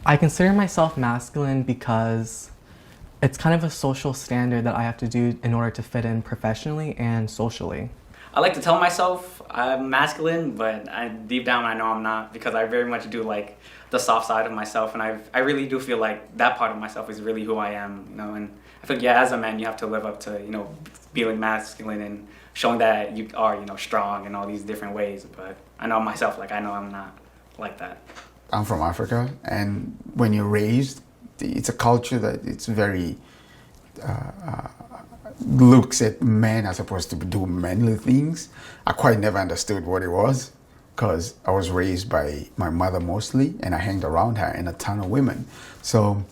I consider myself masculine because it's kind of a social standard that I have to do in order to fit in professionally and socially. I like to tell myself I'm masculine, but deep down I know I'm not, because I very much do like the soft side of myself, and I really do feel like that part of myself is really who I am, and I feel like, yeah, as a man you have to live up to, being masculine and showing that you are, strong in all these different ways, but I know myself, like I know I'm not like that. I'm from Africa, and when you're raised, it's a culture that it's very looks at men as supposed to do manly things. I quite never understood what it was, because I was raised by my mother mostly, and I hanged around her and a ton of women. So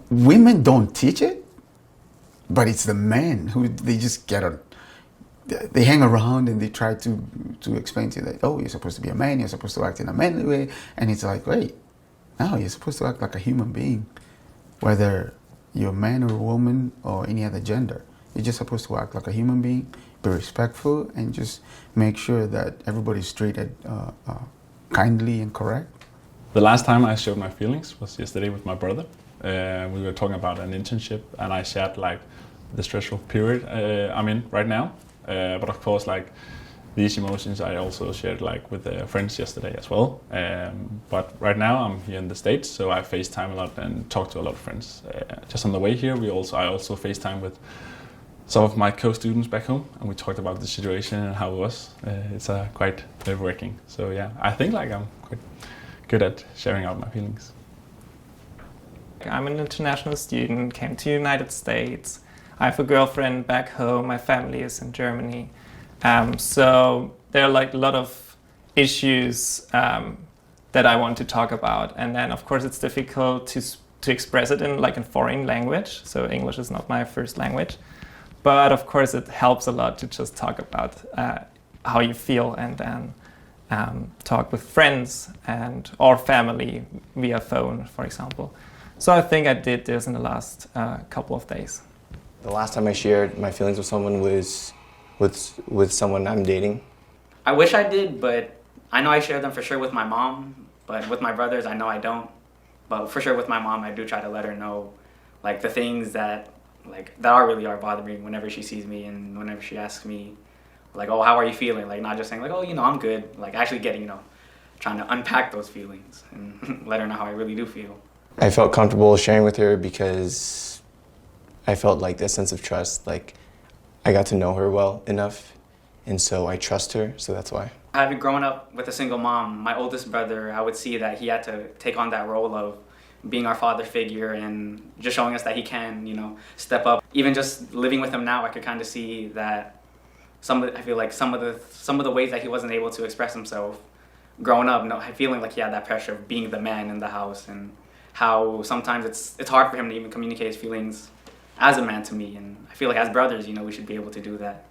women don't teach it, but it's the men who they just they hang around and they try to explain to you that, oh, you're supposed to be a man, you're supposed to act in a manly way, and it's like, wait, no, you're supposed to act like a human being, whether you're a man or a woman or any other gender. You're just supposed to act like a human being, be respectful, and just make sure that everybody's treated kindly and correct. The last time I showed my feelings was yesterday with my brother. We were talking about an internship, and I shared like the stressful period I'm in right now. But of course, like these emotions I also shared like with friends yesterday as well. But right now I'm here in the States, so I FaceTime a lot and talk to a lot of friends. Just on the way here, I also FaceTime with some of my co-students back home, and we talked about the situation and how it was. It's quite nerve-wracking. So yeah, I think like I'm quite good at sharing out my feelings. I'm an international student, came to the United States. I have a girlfriend back home, my family is in Germany. So there are like a lot of issues that I want to talk about. And then of course it's difficult to express it in like a foreign language. So English is not my first language. But of course it helps a lot to just talk about how you feel, and then talk with friends or family via phone, for example. So I think I did this in the last couple of days. The last time I shared my feelings with someone was with someone I'm dating. I wish I did, but I know I share them for sure with my mom, but with my brothers I know I don't. But for sure with my mom I do try to let her know like the things that really are bothering me whenever she sees me, and whenever she asks me like, oh, how are you feeling? Like not just saying like, oh, I'm good, like actually getting, trying to unpack those feelings and let her know how I really do feel. I felt comfortable sharing with her because I felt like this sense of trust, like I got to know her well enough, and so I trust her, so that's why. Having grown up with a single mom, my oldest brother, I would see that he had to take on that role of being our father figure and just showing us that he can, step up. Even just living with him now, I could kind of see that I feel like some of the ways that he wasn't able to express himself growing up, feeling like he had that pressure of being the man in the house, and how sometimes it's hard for him to even communicate his feelings as a man to me. And I feel like as brothers, we should be able to do that.